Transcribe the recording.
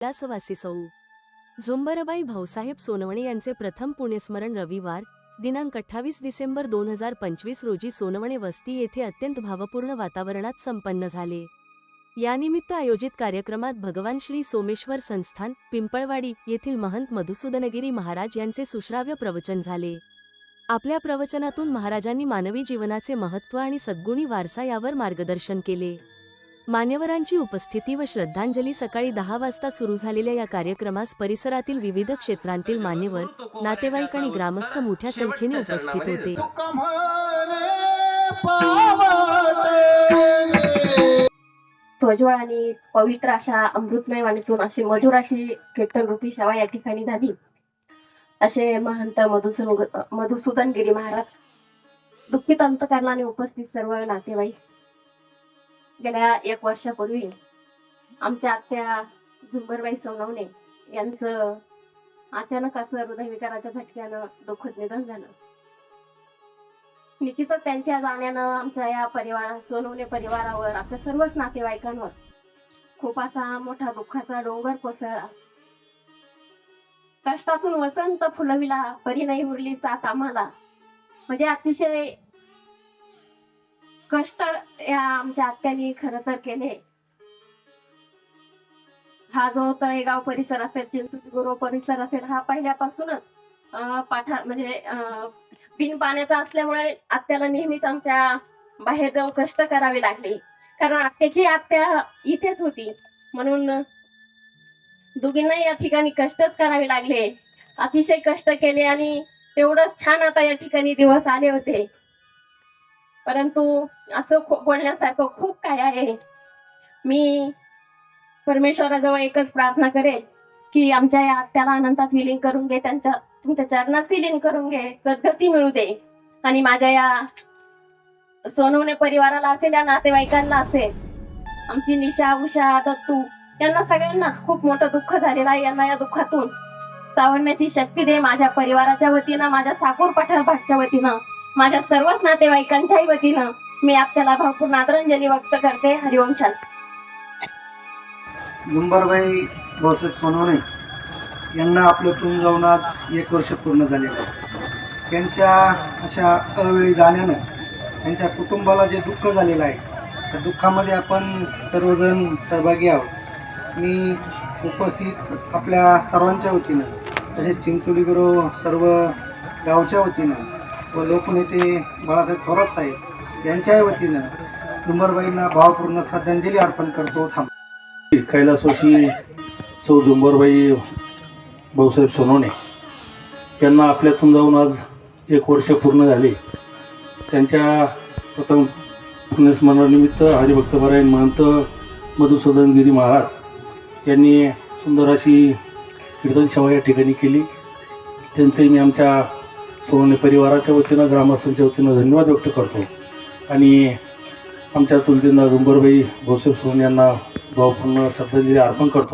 कैलासवासी सौ. झुंबरबाई भाऊसाहेब सोनवणे यांचे प्रथम पुण्यस्मरण रविवार दिनांक 28 डिसेंबर 2025 रोजी सोनवणे वस्ती येथे अत्यंत भावपूर्ण वातावरणात संपन्न झाले. यानिमित्त आयोजित कार्यक्रमात भगवान श्री सोमेश्वर संस्थान पिंपळवाडी येथील महंत मधुसूदनगिरी महाराज यांचे सुश्राव्य प्रवचन झाले. आपल्या प्रवचनातून महाराजांनी मानवी जीवनाचे महत्त्व आणि सद्गुणी वारसा यावर मार्गदर्शन केले. मान्यवरांची उपस्थिती व श्रद्धांजली. सकाळी 10 वाजता सुरू झालेल्या या कार्यक्रमास परिसरातील विविध क्षेत्रांतील मान्यवर, नातेवाईक आणि ग्रामस्थ मोठ्या संख्येने उपस्थित होते. प्रज्वळ आणि पवित्र अशा अमृतमय वाणीतून अशी मधुर अशी कीर्तन रूपी सेवा या ठिकाणी झाली. असे महंत मधुसूदनगिरी महाराज, दुःखित अंतकरणाने उपस्थित सर्व नातेवाईक. गेल्या 1 वर्षापूर्वी आमच्या आत्या झुंबरबाई सोनवणे यांचं अचानक असं हृदयविकाराच्या झटक्यानं दुःखद निधन झालं. निश्चितच त्यांच्या जाण्यानं आमच्या या सोनवणे परिवारावर, आपल्या सर्वच नातेवाईकांवर खूप असा मोठा दुःखाचा डोंगर कोसळला. कष्टातून वसंत फुलविला, परी नाही उरली साथ आम्हाला. म्हणजे अतिशय कष्ट या आमच्या आत्यांनी खरं तर केले. हा जो तळेगाव परिसर असेल, चिंचुगुरू परिसर असेल, हा पहिल्यापासूनच म्हणजे बिन पाण्याचा असल्यामुळे आत्याला नेहमीच आमच्या बाहेर जाऊन कष्ट करावे लागले. कारण आत्याची आत्या इथेच होती, म्हणून दोघींनाही या ठिकाणी कष्टच करावे लागले. अतिशय कष्ट केले आणि तेवढंच छान आता या ठिकाणी दिवस आले होते. परंतु असं बोलण्यासारखं खूप काय आहे. मी परमेश्वराजवळ एकच प्रार्थना करेल की आमच्या या आत्याला अनंतात विलीन करून घे, तुमच्या चरणात विलीन करून घे, सद्गती मिळू दे. आणि माझ्या या सोनवणे परिवाराला असेल, या नातेवाईकांना असेल, आमची निशा, उषा, दत्तू यांना सगळ्यांनाच खूप मोठं दुःख झालेलं आहे. यांना या दुःखातून सावरण्याची शक्ती दे. माझ्या परिवाराच्या वतीनं, माझ्या साकूर पठार भागच्या वतीनं, माझ्या सर्वच नातेवाईकांच्याही वतीनं मी आपल्याला भावपूर्ण आदरांजली व्यक्त करते. हरिओम शांती. झुंबरबाई भाऊसाहेब सोनवणे यांना आपल्यातून जाऊन आज 1 वर्ष पूर्ण झालेलं आहे. त्यांच्या अशा अवेळी जाण्यानं त्यांच्या कुटुंबाला जे दुःख झालेलं आहे, त्या दुःखामध्ये आपण सर्वजण सहभागी आहोत. मी उपस्थित आपल्या सर्वांच्या वतीनं, तसेच चिंचोलीगुरू सर्व गावच्या वतीनं व लोकनेते बाळासाहेब थोरात साहेब यांच्याही वतीनं झुंबरबाईंना भावपूर्ण श्रद्धांजली अर्पण करतो. कैलासवासी सौ झुंबरबाई भाऊसाहेब सोनवणे यांना आपल्यातून जाऊन आज 1 वर्ष पूर्ण झाले. त्यांच्या प्रथम पुण्यस्मरणानिमित्त हरिभक्तपरायण महंत मधुसूदनगिरी महाराज यांनी सुंदर अशी कीर्तन सेवा या ठिकाणी केली. त्यांचंही मी आमच्या सोनवणे परिवाराच्या वतीनं, ग्रामस्थांच्या वतीनं धन्यवाद व्यक्त करतो. आणि आमच्या चुलतींना झुंबरबाई भाऊसाहेब सोनवणे यांना भावपूर्ण श्रद्धांजली अर्पण करतो.